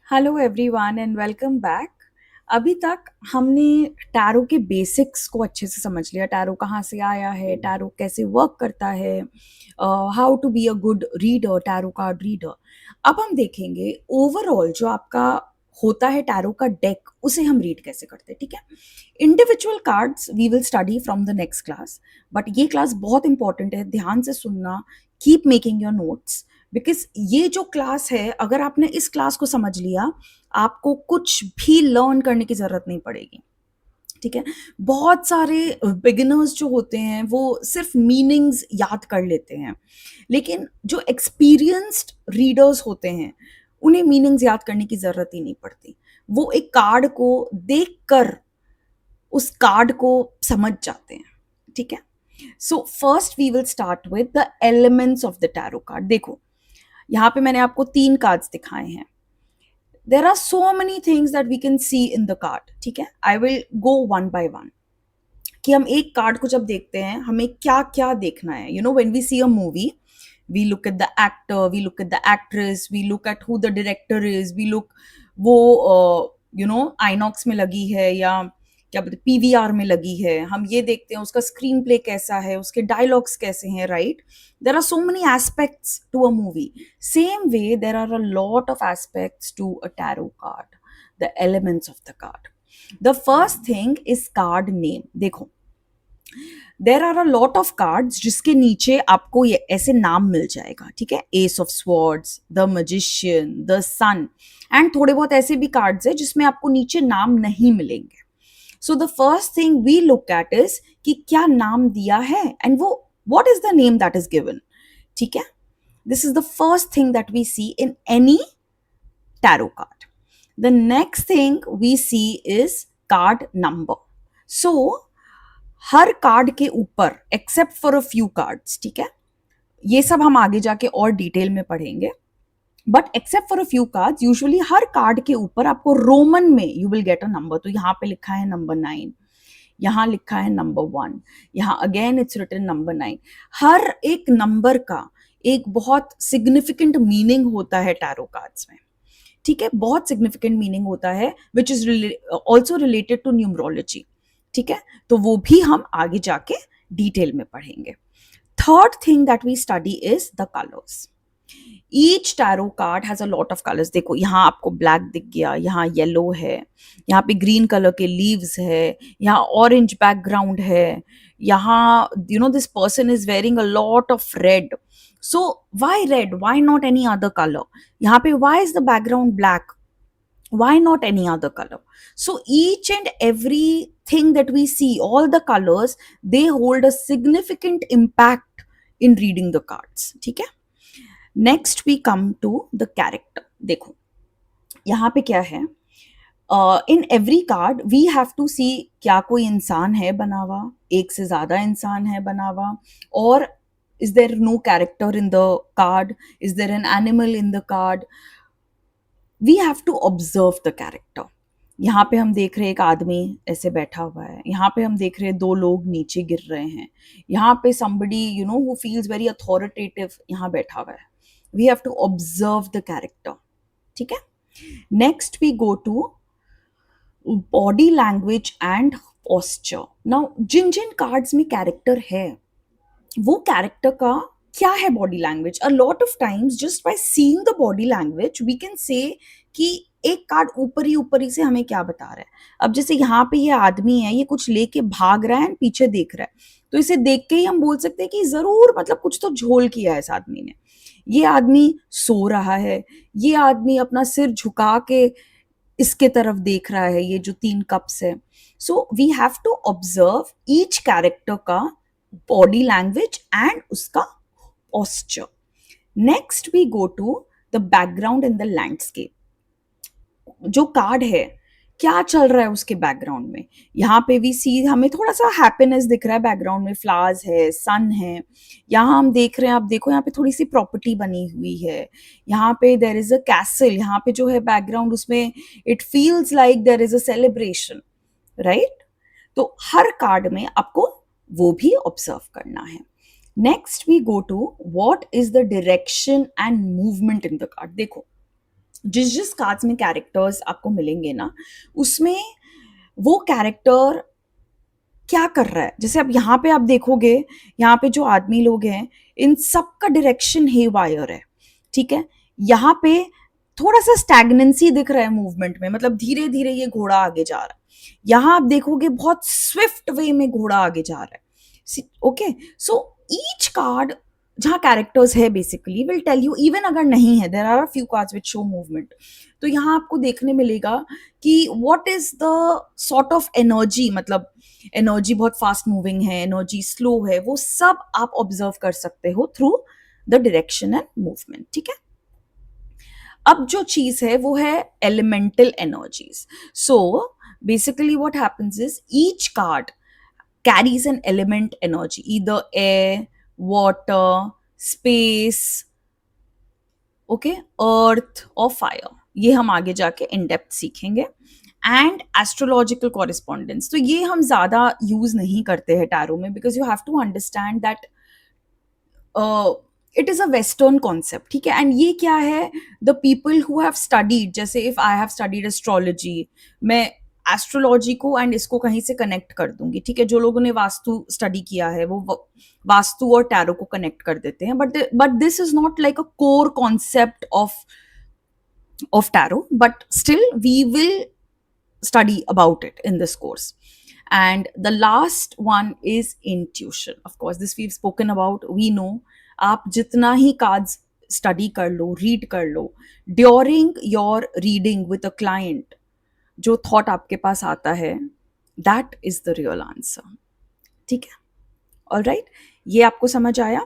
Hello everyone and welcome back. अभी तक हमने टैरो के बेसिक्स को अच्छे से समझ लिया। टैरो कहाँ से आया है, टैरो कैसे वर्क करता है, how to be a good reader, tarot card reader. अब हम देखेंगे ओवरऑल जो आपका होता है टैरो का डेक, उसे हम रीड कैसे करते हैं। ठीक है, individual cards we will study from the next class, but ये क्लास बहुत इंपॉर्टेंट है, ध्यान से सुनना, keep making your notes. Because ये जो क्लास है, अगर आपने इस क्लास को समझ लिया, आपको कुछ भी लर्न करने की जरूरत नहीं पड़ेगी। ठीक है, बहुत सारे बिगिनर्स जो होते हैं वो सिर्फ मीनिंग्स याद कर लेते हैं, लेकिन जो एक्सपीरियंस्ड रीडर्स होते हैं उन्हें मीनिंग्स याद करने की जरूरत ही नहीं पड़ती। वो एक कार्ड को देखकर उस कार्ड को समझ जाते हैं। ठीक है, so first we will start with the elements of the tarot card. देखो, यहाँ पे मैंने आपको 3 कार्ड्स दिखाए हैं। There are so many things that we can see in the card. ठीक है, I will go one by one कि हम एक कार्ड को जब देखते हैं हमें क्या क्या देखना है। You know, when we see a movie, we look at the actor, we look at the actress, we look at who the director is, we look वो आइनॉक्स में लगी है या क्या बोलते पीवीआर में लगी है, हम ये देखते हैं उसका स्क्रीन प्ले कैसा है, उसके डायलॉग्स कैसे हैं, right. There are so many aspects to a movie. Same way there are a lot of aspects to a tarot card, the elements of the card. The first thing is card name. देखो, there are a lot of cards जिसके नीचे आपको ये ऐसे नाम मिल जाएगा। ठीक है, ace of swords, the magician, the sun, and थोड़े बहुत ऐसे भी कार्ड्स है जिसमें आपको नीचे नाम नहीं मिलेंगे। So the first thing we look at is कि क्या नाम दिया है, एंड वो what is the name that is given. ठीक है, this is the first thing that we see in any tarot card. The next thing we see is card number. So हर card के ऊपर except for a few cards, ठीक है, ये सब हम आगे जाके और डिटेल में पढ़ेंगे, but except for a few cards usually her card के ऊपर आपको रोमन में you will get a number. तो यहाँ पे लिखा है नंबर 9, यहाँ लिखा है नंबर 1, यहाँ अगेन इट्स रिटन नंबर 9। हर एक नंबर का एक बहुत सिग्निफिकेंट मीनिंग होता है टैरो कार्ड्स में। ठीक है, बहुत सिग्निफिकेंट मीनिंग होता है which is also related to numerology. ठीक है, तो वो भी हम आगे जाके डिटेल में पढ़ेंगे। Third thing that we study is the colours. Each tarot card has a lot of colours. देखो, यहाँ आपको ब्लैक दिख गया, यहाँ येलो है, यहाँ पे ग्रीन कलर के लीव्स है, यहाँ ऑरेंज बैकग्राउंड है, यहाँ you know this person is wearing a lot of red. So why red, why not any other colour? यहाँ पे why is the background black, why not any other color? So each and everything that we see, all the colors, they hold a significant impact in reading the cards. ठीक है, next we come to the character. देखो, यहाँ पे क्या है, in every card we have to see क्या कोई इंसान है बना हुआ, एक से ज्यादा इंसान है बना हुआ, और is there no character in the card, is there an animal in the card. We have to observe the character. यहाँ पे हम देख रहे हैं एक आदमी ऐसे बैठा हुआ है, यहाँ पे हम देख रहे हैं 2 लोग नीचे गिर रहे हैं, यहाँ पे somebody you know who feels very authoritative यहाँ बैठा हुआ है। We have to observe the character. ठीक है, next we go to body language and posture. Now जिन जिन कार्ड्स में कैरेक्टर है वो कैरेक्टर का क्या है body language. A lot of times just by seeing the body language we can say कि एक कार्ड ऊपर ही से हमें क्या बता रहा है। अब जैसे यहाँ पे ये आदमी है, ये कुछ लेके भाग रहा है, पीछे देख रहा है, तो इसे देख के ही हम बोल सकते हैं कि जरूर मतलब कुछ तो झोल किया है इस आदमी ने। ये आदमी सो रहा है, ये आदमी अपना सिर झुका के इसके तरफ देख रहा है, ये जो 3 कप्स है। So we have to observe each character का बॉडी लैंग्वेज एंड उसका पोस्चर। Next we go to the background in the landscape. जो कार्ड है क्या चल रहा है उसके बैकग्राउंड में। यहाँ पे वी सी हमें थोड़ा सा हैप्पीनेस दिख रहा है बैकग्राउंड में, फ्लावर्स है, सन है। यहाँ हम देख रहे हैं, आप देखो यहाँ पे थोड़ी सी प्रॉपर्टी बनी हुई है, यहाँ पे देर इज अ कैसल, यहाँ पे जो है बैकग्राउंड उसमें it feels like there is a celebration, right. तो हर कार्ड में आपको वो भी ऑब्जर्व करना है। Next we go to what is the direction and movement in the card. देखो, जिस जिस कार्ड्स में कैरेक्टर्स आपको मिलेंगे ना, उसमें वो कैरेक्टर क्या कर रहा है। जैसे अब यहाँ पे आप देखोगे, यहाँ पे जो आदमी लोग हैं, इन सब का डायरेक्शन हे वायर है, ठीक है। यहाँ पे थोड़ा सा स्टैग्नेंसी दिख रहा है मूवमेंट में, मतलब धीरे धीरे ये घोड़ा आगे जा रहा है। यहाँ आप देखोगे बहुत स्विफ्ट वे में घोड़ा आगे जा रहा है। ओके, सो ईच कार्ड जहाँ कैरेक्टर्स है basically will tell you, even अगर नहीं है, there are a few cards which show movement, तो यहाँ आपको देखने मिलेगा कि what is the sort of energy, मतलब एनर्जी बहुत फास्ट मूविंग है, एनर्जी स्लो है, वो सब आप ऑब्जर्व कर सकते हो through the direction and movement, ठीक है। अब जो चीज है वो है elemental energies. So basically what happens is each card carries an element energy, either air, water, space, okay, earth or fire. ये हम आगे जाके इन डेप्थ सीखेंगे। एंड एस्ट्रोलॉजिकल कॉरेस्पॉन्डेंस, तो ये हम ज्यादा यूज नहीं करते हैं टैरो में, because you have to understand that it is a western concept, ठीक है। एंड ये क्या है, the people who have studied, जैसे if I have studied astrology, मैं एस्ट्रोलॉजी को एंड इसको कहीं से कनेक्ट कर दूंगी, ठीक है। जो लोगों ने वास्तु स्टडी किया है वो वास्तु और टैरो को कनेक्ट कर देते हैं, but this is not like a core concept of tarot, but still we will study about it in this course. And the last one is intuition. Of course, this we've spoken about, we know, आप जितना ही cards study कर लो, read कर लो, during your reading with a client, जो thought आपके पास आता है, that is the real answer, ठीक है। All right, ये आपको समझ आया।